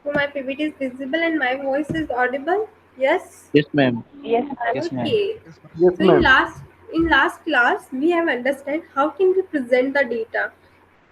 So my PPT is visible and my voice is audible. Yes. Yes, ma'am. Yes, ma'am. Yes, ma'am. Okay. Yes, So ma'am. in last class we have understand how can we present the data.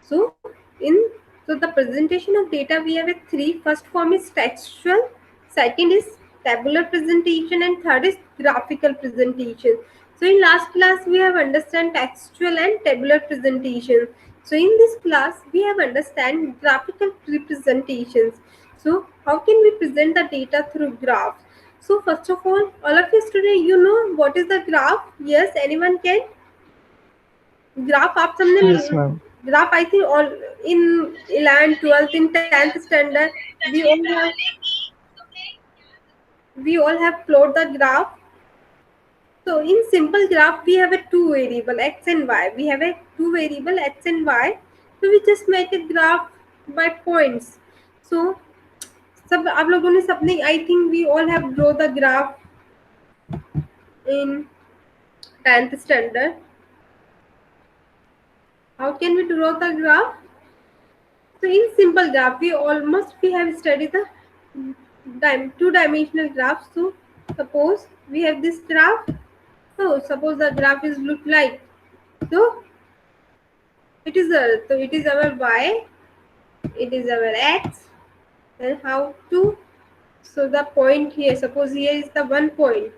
So in so the presentation of data we have a three. First form is textual, second is tabular presentation, and third is graphical presentation. So in last class we have understand textual and tabular presentation. So in this class we have understand graphical representations. So how can we present the data through graphs? So first of all of you students, you know what is the graph? Yes, anyone can? Graph आप सबने Yes, ma'am. Graph I think all in 11th 12th in 10th standard we all have we all have plot the graph. So in simple graph we have a two variable x and y. We have a two variable x and y. So we just make a graph by points. So सब आप लोगों ने सबने I think we all have draw the graph in 10th standard. How can we draw the graph? So in simple graph, we have studied the two-dimensional graph. So suppose we have this graph. So suppose the graph is look like so. It is our y. It is our x. Then how to so the point here. Suppose here is the one point.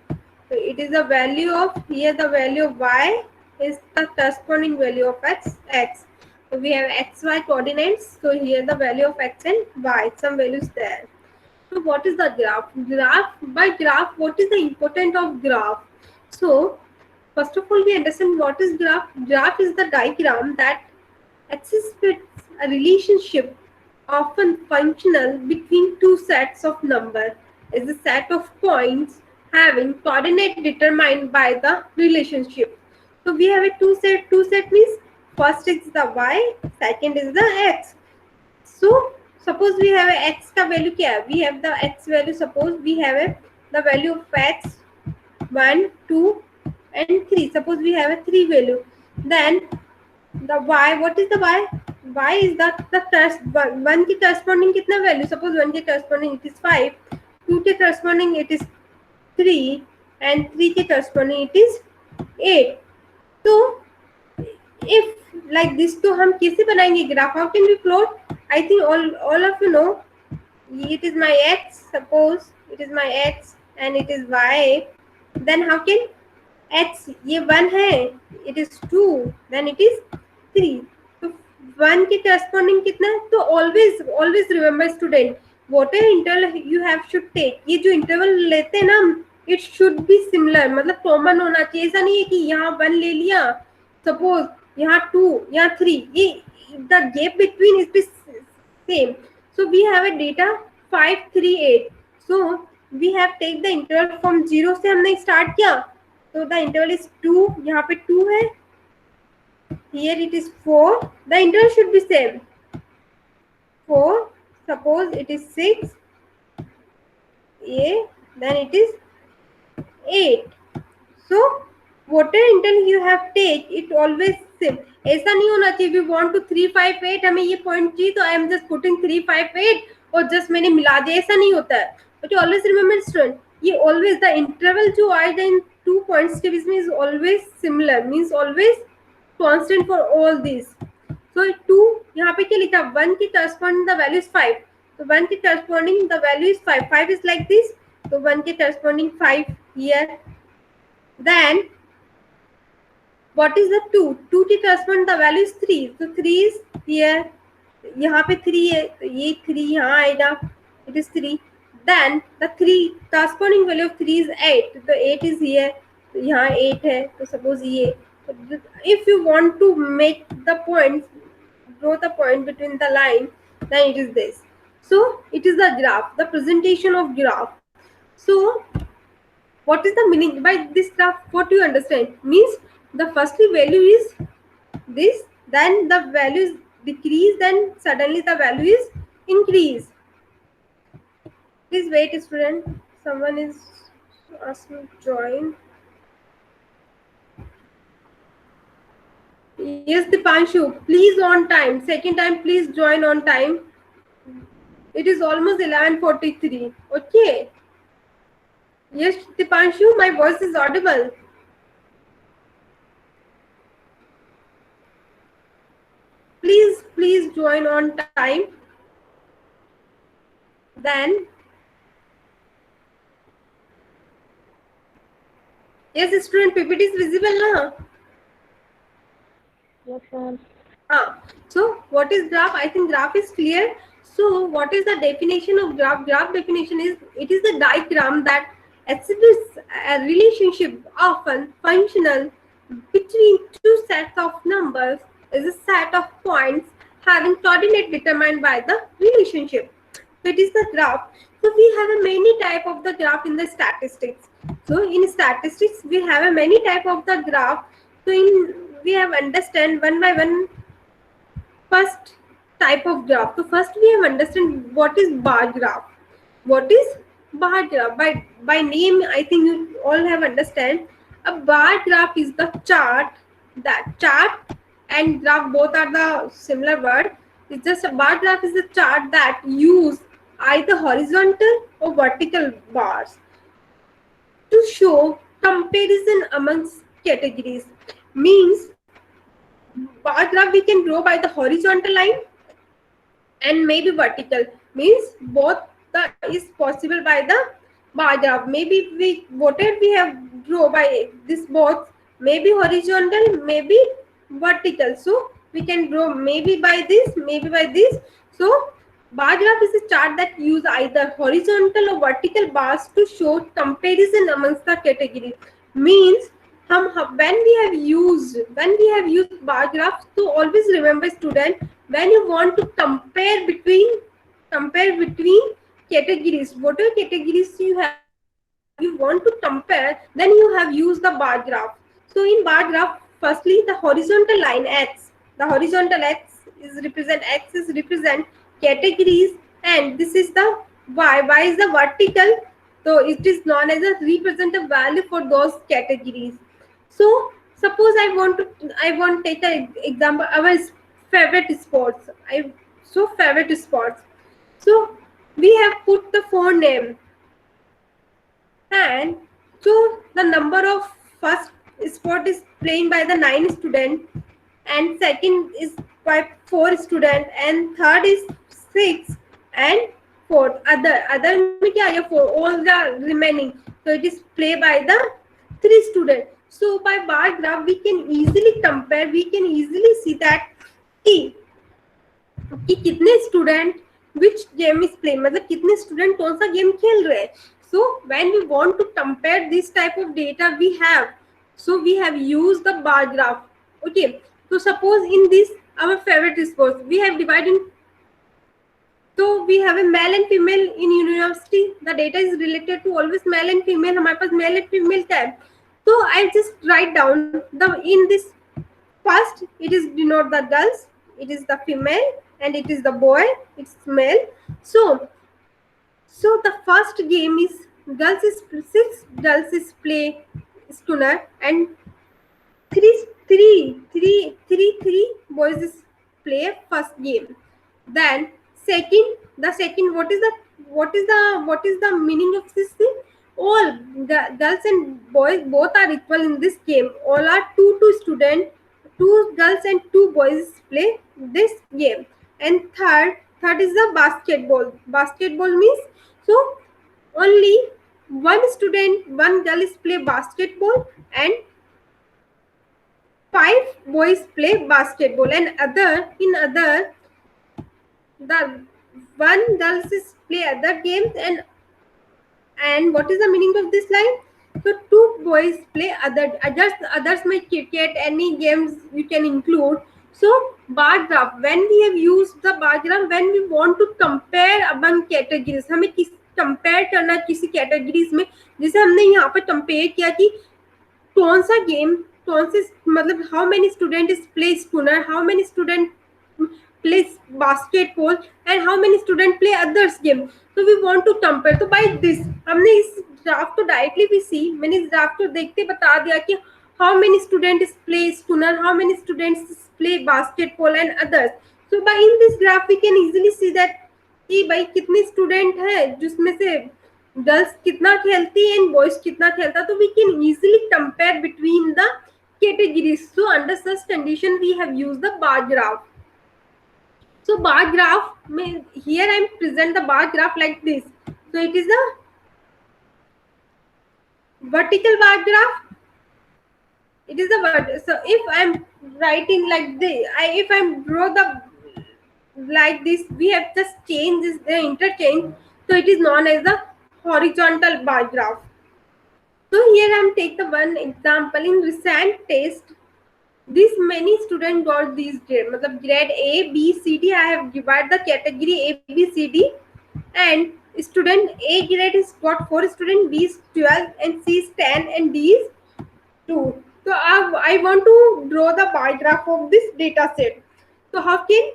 So it is the value of here. The value of y is the corresponding value of x. So we have xy coordinates. So here the value of x and y. Some values there. So what is the graph? Graph, what is the importance of graph? So first of all, we understand what is graph. Graph is the diagram that exhibits a relationship often functional between two sets of number is a set of points having coordinate determined by the relationship. So we have a two set means first is the y, second is the x. So suppose we have a x का value क्या है? We have the x value. Suppose we have the value of x 1, 2 and 3. Suppose we have a 3 value. Then the y, what is the y? Y is the one के corresponding कितना value? Suppose 1 के corresponding it is 5, 2 के corresponding it is 3 and 3 के corresponding it is 8. So if like this तो हम कैसे बनाएंगे graph? How can we plot? I think all of you know it is my x. Suppose it is my x and it is y. Then how can x ये 1 है, it is 2, then it is 3. तो 1 के corresponding कितना है? तो always remember student whatever interval you have should take. ये जो interval लेते हैं ना हम it should be similar, मतलब common होना चाहिए. ऐसा नहीं है कि यहाँ 1 ले लिया suppose यहाँ 2 यहाँ 3 ये the gap between is the same. So we have a data 5 3 8. So we have take the interval from 0 से हमने start किया. So the interval is 2. यहाँ पे 2 है. Here it is 4. The interval should be same. 4. Suppose it is 6. A. Then it is 8. So whatever interval you have take, it always same. ऐसा नहीं होना चाहिए. We want to 3 5 8. हमें ये point चाहिए तो I am just putting 3 5 8 और just मैंने मिला दिया. ऐसा नहीं होता है. But you always remember student. ये always the interval जो आएगा इन 2 points के बीच में is always similar, means always constant for all these. So 2 यहाँ पे क्या लिखा? 1 के corresponding the value is 5. So 1 के corresponding the value is 5. 5 is like this. So 1 के corresponding 5 here. Then what is the 2? 2 के corresponding the value is 3. So 3 is here. यहाँ पे 3 है तो ये 3 यहाँ आएगा. It is 3. Then the 3 corresponding value of 3 is 8. So 8 is here. तो यहाँ 8 है. तो suppose ये. If you want to make the points, draw the point between the line, then it is this. So it is the graph, the presentation of graph. So what is the meaning by this graph? What do you understand? Means the firstly value is this, then the value is decrease, then suddenly the value is increase. Please wait, student. Someone is asking to join. Yes, Dipanshu, please on time. Second time, please join on time. It is almost 11:43. Okay. Yes, Dipanshu, my voice is audible. Please join on time. Then, yes, student PPT is visible now. Yes, sir. So what is graph? I think graph is clear. So what is the definition of graph? Graph definition is it is the diagram that exhibits a relationship often functional between two sets of numbers is a set of points having coordinate determined by the relationship. So it is the graph. So we have a many type of the graph in the statistics. So in statistics we have a many type of the graph. So in we have understand one by one. First type of graph. So first we have understand what is bar graph. What is bar graph? By name, I think you all have understand. A bar graph is the chart. That chart and graph both are the similar word. It's just a bar graph is a chart that use either horizontal or vertical bars to show comparison amongst categories. Means bar graph we can draw by the horizontal line and maybe vertical, means both the is possible by the bar graph. Maybe we whatever we have draw by this both, maybe horizontal, maybe vertical, so we can draw maybe by this, maybe by this. So bar graph is a chart that use either horizontal or vertical bars to show comparison amongst the categories. Means when we have used bar graphs, so always remember student, when you want to compare between categories, whatever categories you want to compare, then you have used the bar graph. So in bar graph, firstly the horizontal line x, the horizontal x is represent categories, and this is the y is the vertical, so it is known as a representative value for those categories. So suppose I want to take an example our favorite sports. Favorite sports. So we have put the phone name, and so the number of first sport is playing by the 9 student, and second is by 4 student, and third is 6, and fourth other में क्या है 4 all the remaining, so it is play by the 3 student. So by bar graph we can easily compare, we can easily see that कि कितने student which game is play, मतलब कितने student कौन सा game खेल रहे हैं. So when we want to compare this type of data we have, so we have used the bar graph. Okay, so suppose in this our favorite sports we have divided, so we have a male and female in university, the data is related to always male and female, हमारे पास male and female का है. So I just write down the in this first it is denote the girls, it is the female, and it is the boy, it's male. So the first game is girls is 6 girls is play schooner, and three boys is play first game. Then the second what is the meaning of this thing? All the girls and boys both are equal in this game, all are two student, 2 girls and 2 boys play this game. And third is the basketball means, so only one student, one girl is play basketball, and 5 boys play basketball, and other the one girls is play other games. And what is the meaning of this line? So 2 boys play others may cricket, any games you can include. So bar graph, when we have used the bar graph, when we want to compare among categories, हमें किस compare करना किसी categories में, जैसे हमने यहाँ पर compare किया कि कौन सा गेम कौन से, मतलब how many student is play schooner, how many student play basketball, and how many student play others game. So we want to compare. तो by this हमने इस ग्राफ को डायरेक्टली भी सी, मैंने इस ग्राफ को देखते बता दिया कि how many students play schooner, how many students play basketball and others. So by in this graph we can easily see that कि भाई कितने स्टूडेंट है जिसमें से गर्ल्स कितना खेलती है एंड बॉयज कितना खेलता, तो we can easily compare between the categories. So under such condition we have used the bar graph. So bar graph here I am present the bar graph like this. So it is a vertical bar graph. It is a so if I am writing like this, if I am draw the like this, we have just changed this the interchange, so it is known as the horizontal bar graph. So here I am take the one example. In recent test, this many student got these grade, मतलब grade A, B, C, D. I have divided the category A, B, C, D, and student A grade is got 4 student, B is 12, and C is 10, and D is 2. So I want to draw the bar graph of this data set. So how can,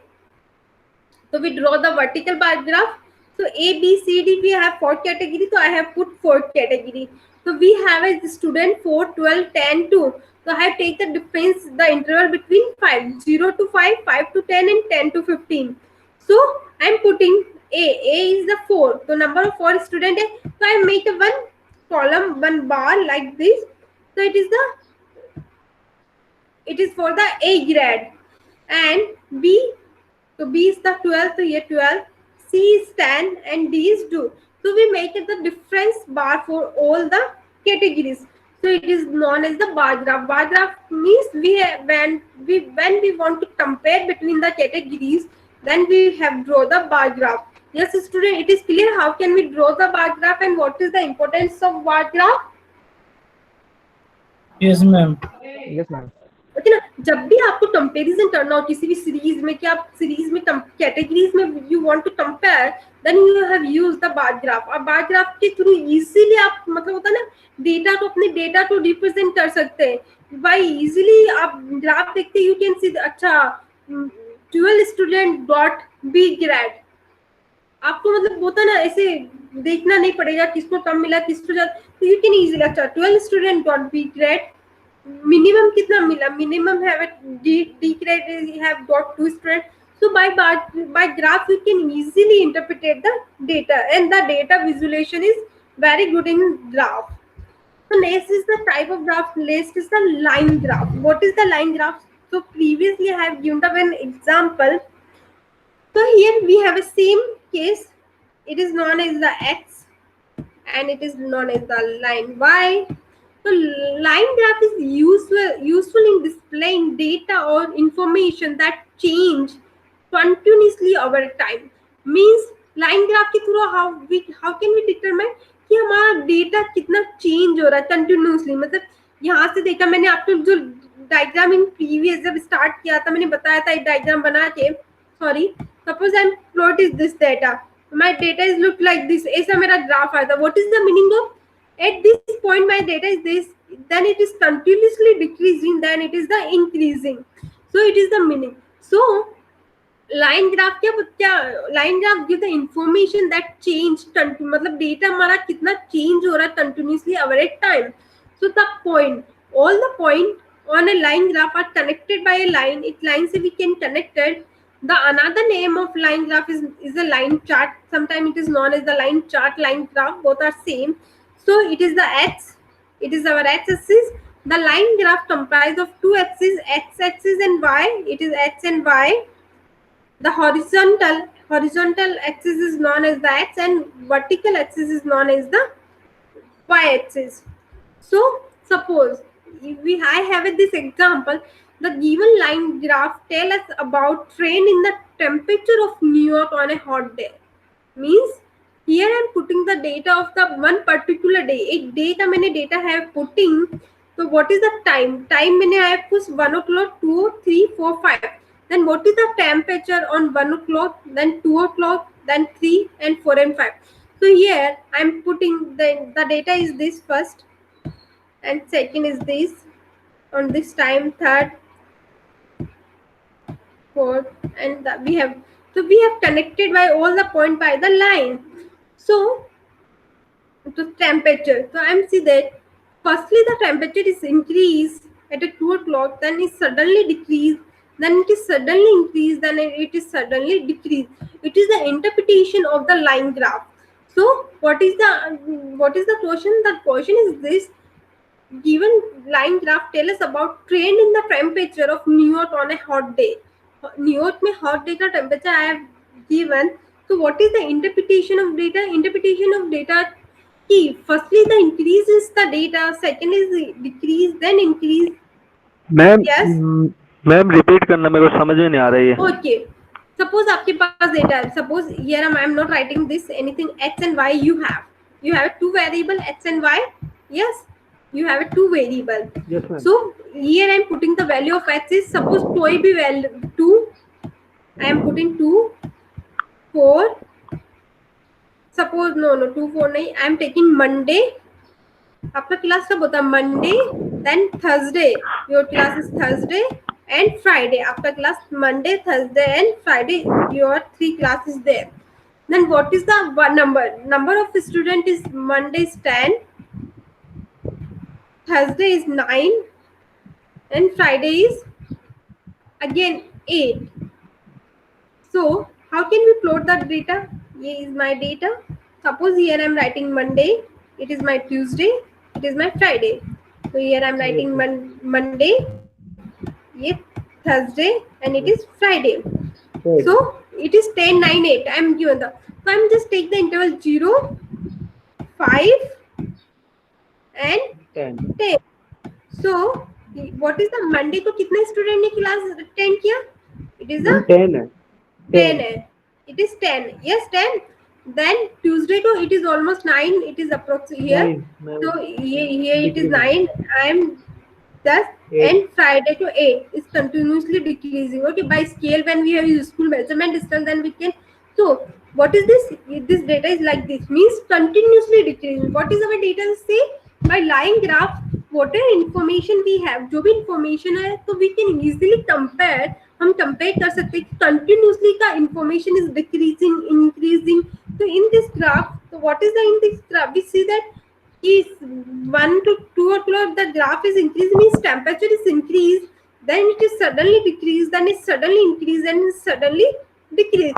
so we draw the vertical bar graph. So A, B, C, D, we have 4 category. So I have put 4 category. So we have a student 4, 12, 10, 2. So I have taken the difference, the interval between 5, 0 to 5, 5 to 10, and 10 to 15. So I am putting A. A is the 4. So number of 4 student. So I make a one column, one bar like this. So it is for the A grade, and B. So B is the 12, so here 12, C is 10, and D is 2. So we make it the difference bar for all the categories. So it is known as the bar graph. Bar graph means we have, when we want to compare between the categories, then we have draw the bar graph. Yes, student, it is clear how can we draw the bar graph and what is the importance of bar graph? Yes, ma'am. Yes, ma'am. Okay ना, जब भी आपको comparison करना हो किसी भी series में, कि आप सीरीज में कैटेगरीज में you want to compare, then you have used the bar graph. अब बार ग्राफ के थ्रू इजीली आप, मतलब होता है ना, डेटा को, अपने डेटा को रिप्रेजेंट कर सकते हैं बाय इजीली. आप ग्राफ देखते यू कैन सी, अच्छा 12 स्टूडेंट डॉट बी ग्रेड, आपको मतलब होता ना ऐसे देखना नहीं पड़ेगा किसको कम मिला किसको ज्यादा, तो यू कैन इजीली, अच्छा 12 student dot B grade, minimum कितना मिला, minimum have a D grade have got 2 students. So by graph we can easily interpret the data, and the data visualization is very good in graph. So next is the type of graph. Next is the line graph. What is the line graph? So previously I have given the one example. So here we have a same case. It is known as the X, and it is known as the line Y. So line graph is useful in displaying data or information that change continuously over time. Means line graph के through how can we determine कि हमारा data कितना change हो रहा है continuously. मतलब यहाँ से देखा मैंने, आपको जो डायग्राम इन प्रीवियस जब स्टार्ट किया था मैंने बताया था एक डायग्राम बना के, sorry, suppose I am plot is this data, my data is look like this, ऐसा मेरा ग्राफ आया था. What is the meaning of, at this point my data is this, then it is continuously decreasing, then it is the increasing. So it is the meaning. So line graph क्या line graph give the information that change, मतलब data हमारा कितना change हो रहा है continuously over a time. So the point, all the point on a line graph are connected by a line. It line से we can connect it. The another name of line graph is a line chart. Sometimes it is known as the line chart, line graph, both are same. So it is the X, it is our X-axis. The line graph comprised of two axes, X-axis and Y. It is X and Y. The horizontal axis is known as the X, and vertical axis is known as the Y-axis. So suppose I have this example. The given line graph tell us about trend in the temperature of New York on a hot day. Means here I am putting the data of the one particular day. एक day का मैंने data है putting. So what is the time? Time मैंने I have put 1 o'clock, 2, 3, 4, 5. Then what is the temperature on 1 o'clock, then 2 o'clock, then 3 and 4 and 5. So here I am putting the data is this first, and second is this on this time, third, fourth, and we have connected by all the point by the line. So the temperature. So I'm see that firstly the temperature is increased at a 2 o'clock, then it suddenly decrease, then it is suddenly increase, then it is suddenly decrease. It is the interpretation of the line graph. So what is the question? The question is this: given line graph tell us about trend in the temperature of New York on a hot day. New York में hot day का temperature I have given. So what is the interpretation of data? Interpretation of data key. Firstly, the increase is the data. Second is the decrease, then increase. Ma'am Yes. Ma'am repeat करना, मेरे को समझ में नहीं आ रही है. Okay. Suppose आपके पास data है. Suppose here I am not writing this anything x and y you have. You have two variable x and y. Yes. You have two variable. Yes, ma'am. So here I am putting the value of x is suppose कोई भी value 2. I am putting 2, 4. Suppose no 2 4 नहीं. I am taking Monday. आपका class कब होता है? Monday, then Thursday. Your class is Thursday and Friday. आपका class Monday, Thursday and Friday. Your 3 classes there. Then what is the number of student is Monday is 10, Thursday is 9 and Friday is again 8. So how can we plot the data? Here is my data. Suppose here I am writing Monday, it is my Tuesday, it is my Friday. So here I am writing Monday, ये Thursday and it is Friday. So it is 10 9 8. I am given the, so I am just take the interval 0 5 and 10. So what is the Monday को कितने student ने class attend किया? It is a 10 है. 10 है. It is 10. Yes, 10. Then Tuesday को it is almost 9. It is approximately here. 9. So here it is 9. I am thus and Friday to 8 is continuously decreasing. Okay, by scale when we have useful measurement distance, then we can. So what is this? This data is like this, means continuously decreasing. What is our data say? By line graph, whatever information we have, जो भी information है, तो we can easily compare. हम compare कर सकते हैं कि continuously का इंफॉर्मेशन इज डिक्रीजिंग इंक्रीजिंग. तो इन दिस ग्राफ, तो what is the in this graph we see that is 1 to 2 o'clock the graph is increased, means temperature is increased, then it is suddenly decreased, then it suddenly increased, then it suddenly decreased.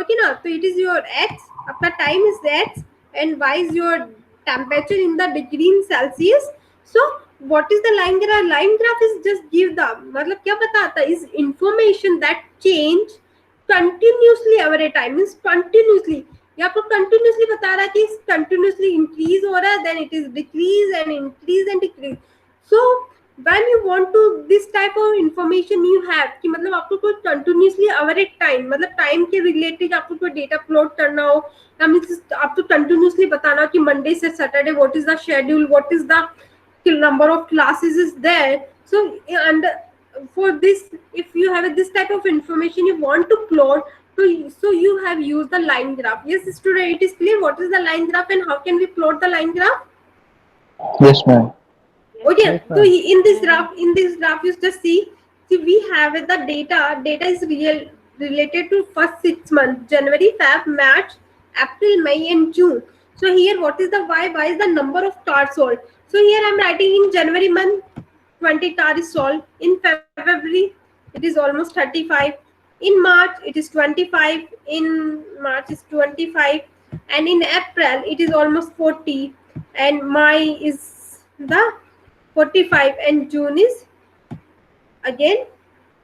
Okay ना, तो it is your x, आपका time is x and y is your temperature in the degree in Celsius. So what is the line graph? Line graph is just give the, मतलब क्या बताता है? is information that change continuously over a time, means continuously. ये आपको continuously बता रहा है कि कंटिन्यूसली इंक्रीज हो रहा है, then it is decrease and increase and decrease. So when you want to this type of information you have कि मतलब आपको कोई कंटिन्यूसली ओवर ए टाइम, मतलब टाइम के रिलेटेड आपको कोई डेटा प्लॉट करना हो, आपको कंटिन्यूसली बताना हो कि मंडे से Saturday what is the schedule, what is the number of classes is there. So and for this, if you have this type of information you want to plot, so you have used the line graph. Yes student, it is clear what is the line graph and how can we plot the line graph? Yes ma'am. Okay, yes, so in this graph you just see we have the data is related to first 6 months, January, Feb, March, April, May and June. So here what is the y is the number of cards sold. So here I am writing in January month 20 cards is sold, in February it is almost 35, in March it is 25, in March is 25, and in April it is almost 40, and May is the 45, and June is again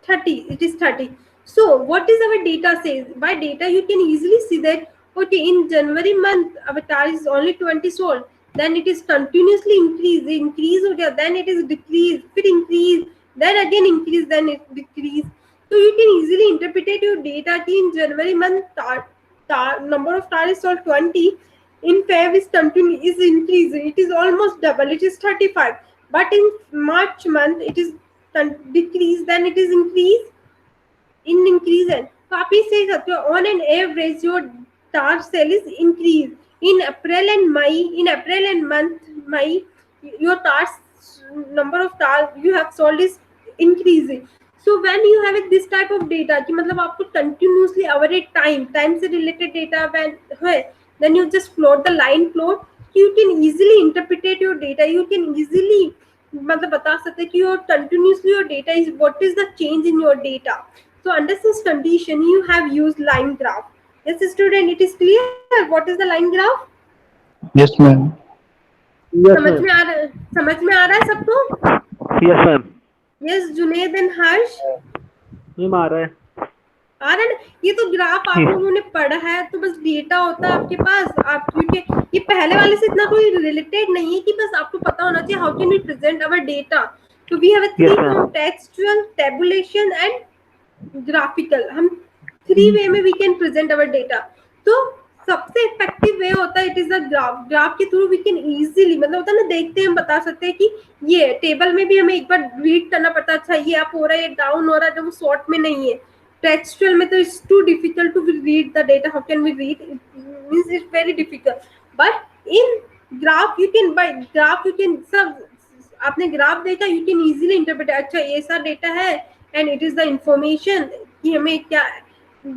30. It is 30. So what is our data says? By data you can easily see that okay, in January month our car is only 20 sold, then it is continuously increase हो गया, then it is decrease, फिर increase, then again increase, then it decrease. So you can easily interpret your data कि in January month number of cars is sold 20, in Feb is increasing, it is almost double, it is 35, but in March month it is decrease, then it is increase. तो आप ये सही सकते हो on an average your tar sale is increase. In April and month May your number of tar you have sold is increasing. So when you have this type of data कि मतलब आपको continuously over a time से related data when है, then you just plot the line plot. You can easily interpret your data, you can easily मतलब बता सकते हैं कि your continuously your data is what is the change in your data. So under this condition you have used line graph. Yes student, it is clear what is the line graph? Yes, ma'am. Yes, समझ ma'am. में आ रहा है सबको? Yes, ma'am. Yes Junaid and Harsh ma'am आ रहा है. आ रहा है ना. ये तो ग्राफ आप लोगों ने पढ़ा है, तो बस डेटा होता है आपके पास. आप क्योंकि ये पहले वाले से इतना कोई रिलेटेड नहीं है, कि बस आपको पता होना चाहिए how can we present our data. तो we have a three Yes, ma'am. Form, textual, tabulation and graphical. हम थ्री वे में we can present our data. तो सबसे इफेक्टिव वे होता है it is a graph. Graph के through we can easily, मतलब होता है ना, देखते हैं हम बता सकते हैं कि ये टेबल में भी हमें एक बार रीड करना पड़ता है, अच्छा ये अप हो रहा है, ये डाउन हो रहा है, जब वो शॉर्ट में नहीं है. Textual method is too difficult to read the data. How can we read? It means it's very difficult. But in graph you can, by graph you can, सब आपने ग्राफ देखा, you can easily interpret. अच्छा ये सा data है and it is the information कि हमें क्या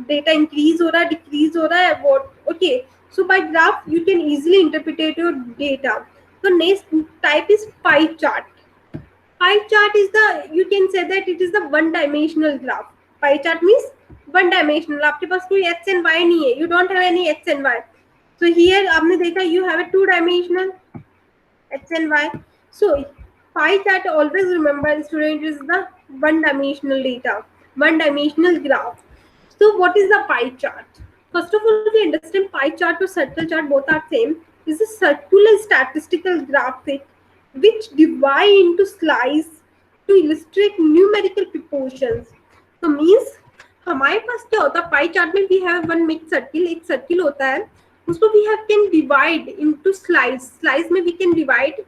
डेटा इंक्रीज हो रहा है, डिक्रीज हो रहा है, what okay. So by graph you can easily interpret your data. So next type is pie chart. Pie chart is the, you can say that it is the one dimensional graph. Pie chart means one dimensional. आपके पास कोई x and y नहीं है, you don't have any x and y. So here आपने देखा you have a two dimensional x and y. So pie chart, always remember student, is the one dimensional data, one dimensional graph. So what is the pie chart? First of all, we understand pie chart or circle chart, both are same. Is a circular statistical graphic which divide into slice to illustrate numerical proportions. तो means हमारे पास क्या होता है pie chart में, we have one mid circle, एक circle होता है, उसको we have can divide into slice. Slice में we can divide,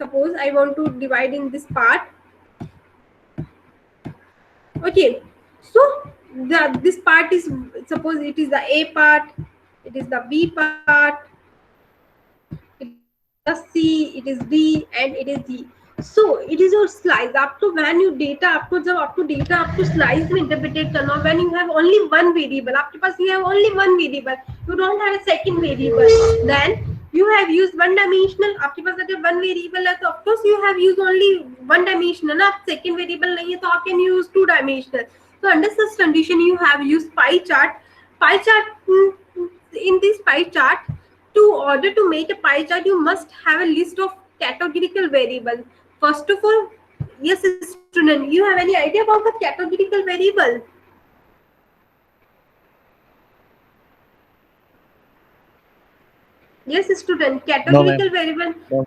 suppose I want to divide in this part. Okay, so this part is, suppose it is the A part, it is the B part, it is the C, it is D and it is D. So it is your slice. आपको when you data, आपको जब आपको data आपको slice में interpret करना, when you have only one variable, आपके पास you have only one variable, you don't have a second variable, then you have used one dimensional. आपके पास अगर one variable है तो of course you have used only one dimensional ना, second variable नहीं है तो how can you use two dimensional. So under such condition you have used pie chart. Pie chart, in this pie chart, to order to make a pie chart you must have a list of categorical variable. First of all, yes student, you have any idea about the categorical variable? Yes student, categorical variable. No.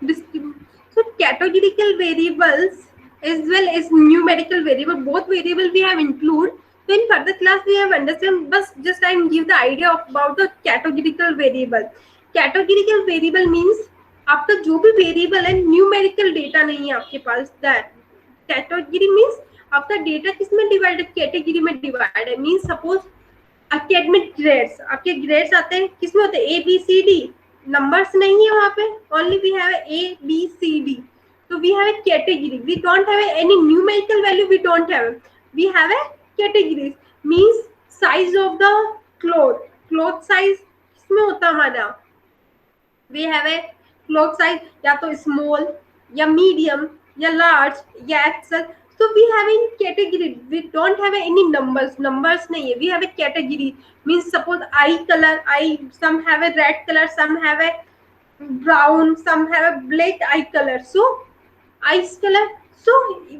So categorical variables as well as numerical variable, both variable we have include. So in further class we have understand, but just I give the idea of about the categorical variable. Categorical variable means आपका जो भी variable है, numerical data नहीं है आपके पास. That category means आपका data किस में डिवाइड है, कैटेगरी में डिवाइड है. मींस सपोज एकेडमिक ग्रेड्स, आपके ग्रेड्स आते हैं किस में होते हैं, A B C D, numbers नहीं है वहां पे, only we have A B C D. तो we have a category, we don't have any numerical value, we don't have, we have a category. Means size of the cloth, cloth size किसमें होता है हमारा, we have a cloth size या तो small या medium या large या XL. So we have in category, we don't have any numbers नहीं है, we have a category. Means suppose eye color, some have a red color, some have a brown, some have a black eye color. So eyes color, so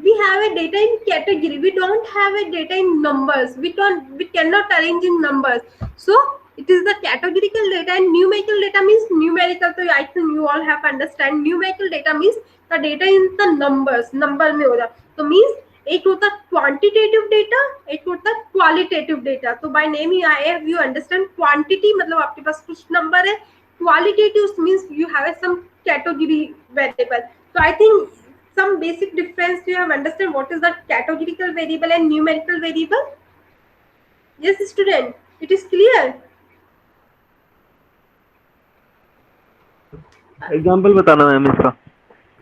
we have a data in category, we don't have a data in numbers, we cannot arrange in numbers. So it is the categorical data. And numerical data means numerical, so I think you all have understand. Numerical data means the data in the numbers, number में होगा. तो means एक होता quantitative data, एक होता qualitative data. तो by name ही I have you understand, quantity मतलब आपके पास कुछ नंबर है, qualitative means you have some category variable. तो I think some basic difference you have understand what is the categorical variable and numerical variable. Yes student, it is clear. Example बताना ma'am इसका.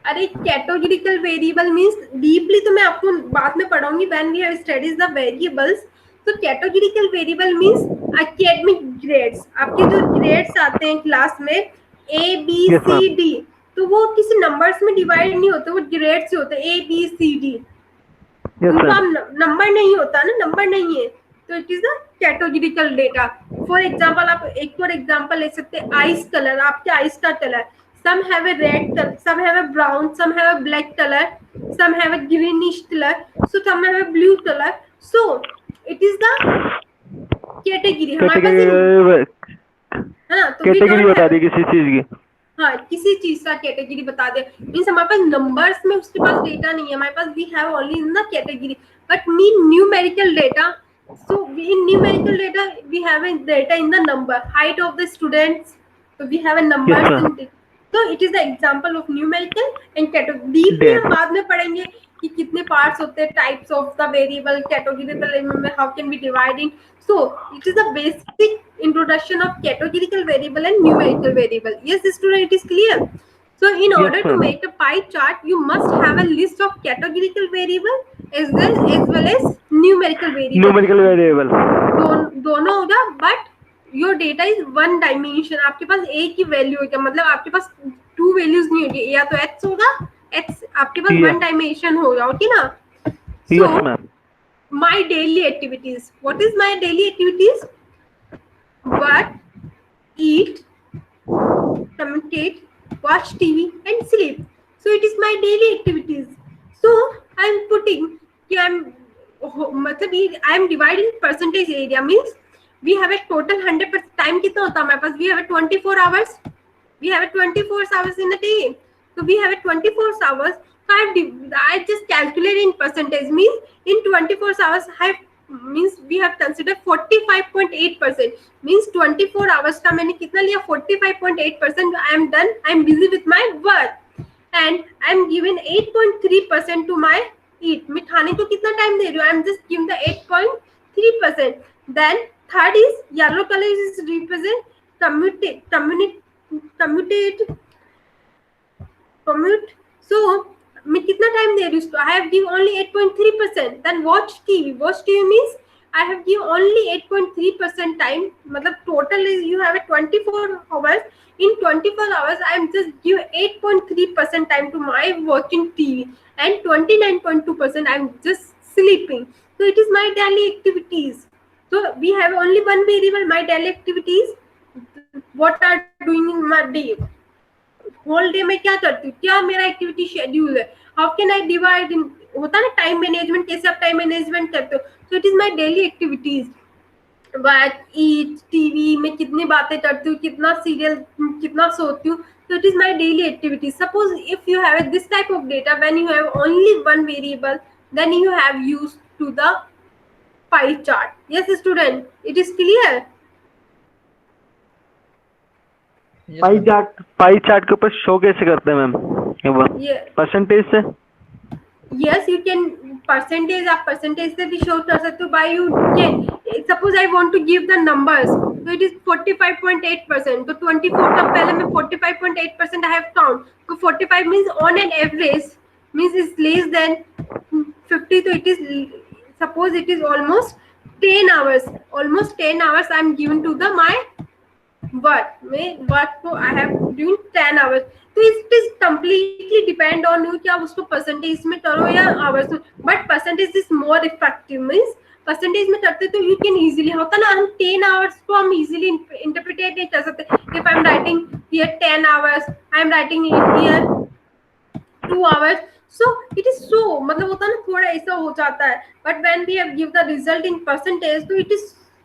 अरे categorical variable means deeply तो मैं आपको बाद में पढ़ाऊंगी when we have studies the variables. तो categorical variable means academic grades, आपके जो ग्रेड्स आते हैं क्लास में ए बी सी डी, तो वो किसी नंबर्स में डिवाइड नहीं होते, वो ग्रेड से होते हैं, ABCD। Yes, उनका ma'am. नंबर नहीं होता ना, नंबर नहीं है, तो it is the categorical data. For example आप एक और एग्जांपल ले सकते हैं, आइस कलर, आपके आइस का colour, some have a red color, some have a brown, some have a black color, some have a greenish color, so some have a blue color, so it is the category। हमारे पास हाँ, तो we category don't बता have, दी किसी चीज की। हाँ किसी चीज का कैटेगरी बता दे, मीन्स हमारे पास नंबर्स में उसके पास डेटा नहीं है, हमारे पास we have only in the category, but mean numerical data. So in numerical data we have a data in the number, height of the students, so we have a numbers Yes, ma'am. in it, so it is the example of numerical and category। Deeply हम बाद में पढ़ेंगे कि कितने parts होते हैं, types of the variable, categorical how can be dividing. So it is the basic introduction of categorical variable and numerical variable। Yes student, it is clear? So in Yes, order to ma'am. make a pie chart, you must have a list of categorical variable as well as numerical variable। Numerical variable. दोनों होगा, but your data is one dimension. आपके पास एक ही value होगा, मतलब आपके पास to values नहीं होगी, या तो एक्स होगा, एक्स आपके पास Yeah. वन डायमेंशन होगा, ओके ना। Yes, ma'am. my daily activities, what is my daily activities? Work, eat, communicate, watch TV and sleep, so it is my daily activities। so I am putting कि मतलब I am dividing percentage area, means we have a total 100% time कितना होता है हमारे पास, we have a 24 hours, we have a 24 hours in a day, so we have a 24 hours, so I just calculate in percentage, means in 24 hours I means we have considered 45.8%, means 24 hours का मैंने कितना लिया, 45.8%। I am done, I am busy with my work and I am given 8.3% to my eat। मैं खाने को कितना time दे रही हूँ, I am just giving the 8.3%। then third is yellow color is represent commute, so मैं कितना time दे रही हूँ उसको, I have given only 8.3%। then watch TV means I have given only 8.3% time, मतलब total is you have a 24 hours, in 24 hours I am just give 8.3% time to my watching TV and 29.2% I am just sleeping, so it is my daily activities। so we have only one variable, my daily activities, what are doing in my day, whole day में क्या करती हूँ, क्या मेरा activity schedule है, how can I divide in, होता है ना टाइम मैनेजमेंट, कैसे आप टाइम मैनेजमेंट करते हो, so it is my daily activities. Work, eat, TV में कितनी बातें करती हूँ, कितना सीरियल, कितना सोती हूँ, so it is my daily activity। suppose if you have this type of data, when you have only one variable, then you have used to the pie chart। yes student, it is clear? Pie chart के ऊपर show कैसे करते हैं ma'am, Yeah. Percentage से? yes you can percentage, आप percentage से भी show कर सकते हो, by you can suppose I want to give the numbers, so it is 45.8%, तो 24 का पहले मैं 45.8% I have count, so 45 means on an average means is less than 50, so it is suppose it is almost 10 hours, almost 10 hours I am given to the my work को I have during 10 hours, तो it is completely depend on you कि आप उसको percentage में करो या hours में, but percentage is more effective, means percentage में करते तो यू कैन इजीली, होता ना हम 10 आवर्स को हम इजीली इंटरप्रिटेट नहीं कर सकते, if I am writing here 10 hours, I am writing here 2 hours, so it is so मतलब होता ना थोड़ा ऐसा हो जाता है, but when we have give the result in percentage, so it is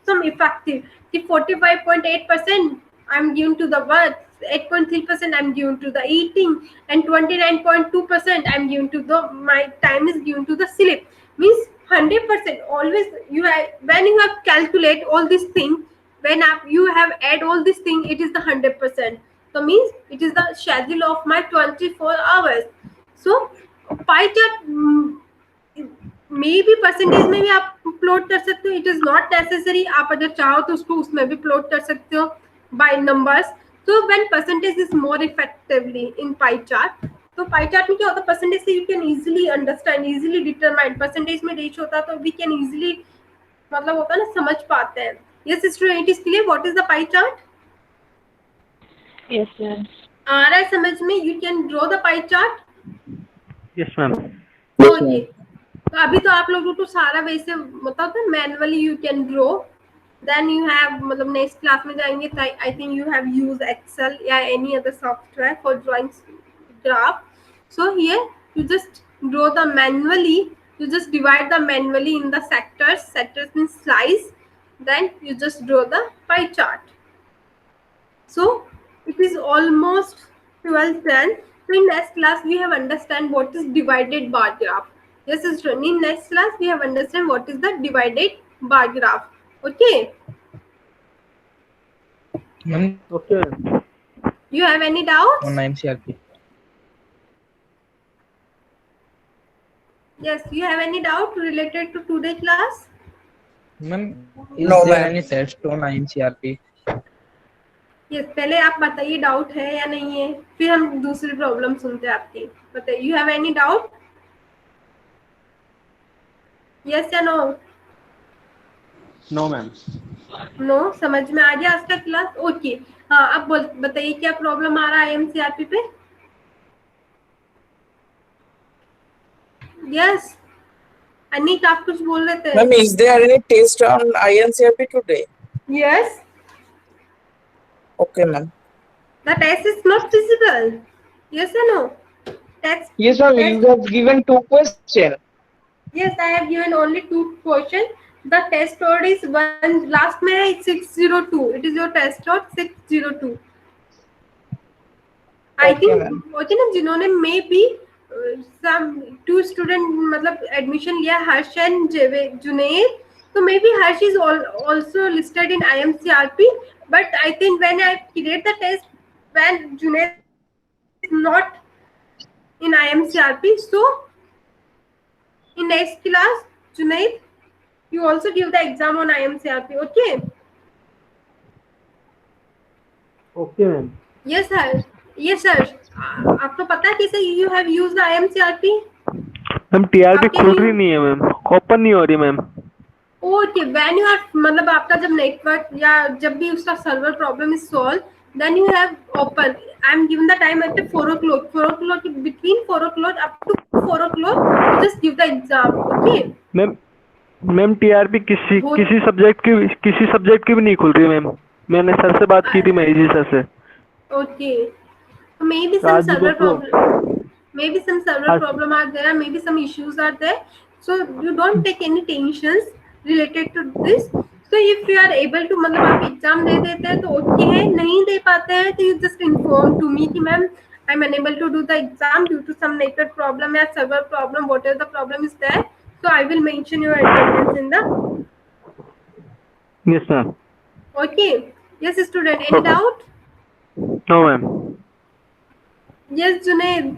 some effective कि 45.8% I'm given to the work, 8.3% I'm given to the eating, and 29.2% I'm given to the my time is given to the sleep, means 100%। always you have, when you have calculate all these things, when you have add all these things, it is the 100%, so means it is the schedule of my 24 hours। so pie chart मे भी percentage में भी आप plot कर सकते हो, it is not necessary, आप अगर चाहो तो उसको उसमें भी प्लॉट कर सकते हो by numbers. So when percentage is more effectively in pie chart, तो पाई चार्ट में क्या होता है, परसेंटेज से you can easily understand, easily determine, percentage में रेश होता है तो वी कैन इजीली मतलब होता है ना समझ पाते हैं। Yes student, it is clear what is the pie chart? Yes, ma'am. आ रहा है समझ में? You can draw the pie chart. Yes ma'am. Okay, तो अभी तो आप लोगों को सारा वैसे मतलब manually you can draw, then you have मतलब नेक्स्ट क्लास में जाएंगे तो I think you have use Excel या any other software for drawing graph. So here you just draw the manually, you just divide the manually in the sectors means slice, then you just draw the pie chart. So it is almost 12:10. So in next class we have understand what is divided bar graph. Yes, student, in next class we have understand what is the divided bar graph. Okay, ma'am okay ma'am. you have any doubts? on NCRP. Yes, you have any doubt related to today class? Ma'am is No, there ma'am. any test on NCRP? Yes, पहले आप बताइए doubt है या नहीं है, फिर हम दूसरी प्रॉब्लम सुनते हैं आपकी. बताइए, you have any doubt? Yes या no? No ma'am. नो, समझ में आ गया आज का क्लास? ओके, हाँ अब बताइए क्या प्रॉब्लम आ रहा है IMCRP पे? यस, अनिक आप कुछ बोल रहे थे? Ma'am, is there any test on INCRP today? Yes, Okay, ma'am. The test is not physical. Yes या no? Test, Yes, ma'am. You have given 2 questions. yes, I have given only 2 question. The test code is 1, last में है 602. It is your test code 602. I Okay, think ma'am. Okay ना, जिन्होंने may be some 2 student मतलब admission लिया, हर्ष and Junaid, तो may be Harsh is also listed in IMCRP, but I think when I create the test, when Junaid is not in IMCRP, so in next class, Junaid, you also give the exam on IMCRP. Okay? Okay ma'am. Yes sir. Yes sir. आपको पता है कैसे you have used the IMCRP? Ma'am TRP आपके खुल भी- रही नहीं है मैम, ओपन नहीं हो रही ma'am. Okay, when you are मतलब आपका जब नेटवर्क या जब भी उसका server problem is solve, then you have open. I am given the time at 4 o'clock. 4 o'clock, between 4 o'clock up to 4 o'clock, you just give the exam. Okay? Ma'am TRP किसी वो- किसी सब्जेक्ट की भी नहीं खुल रही मैम। मैंने sir से बात की थी, महेश सर से। Okay. So maybe some आज server को problem. Maybe some server आज- problem are there. Maybe some issues are there. So you don't take any tensions related to this. So if you are able to मतलब आप exam दे देते हैं तो okay है, नहीं दे पाते हैं तो you just inform to me कि ma'am I'm unable to do the exam due to some network problem या server problem, whatever the problem is there. So I will mention your attendance in the. Yes ma'am. Okay. Yes student, any Okay. doubt? No ma'am. Yes Junaid.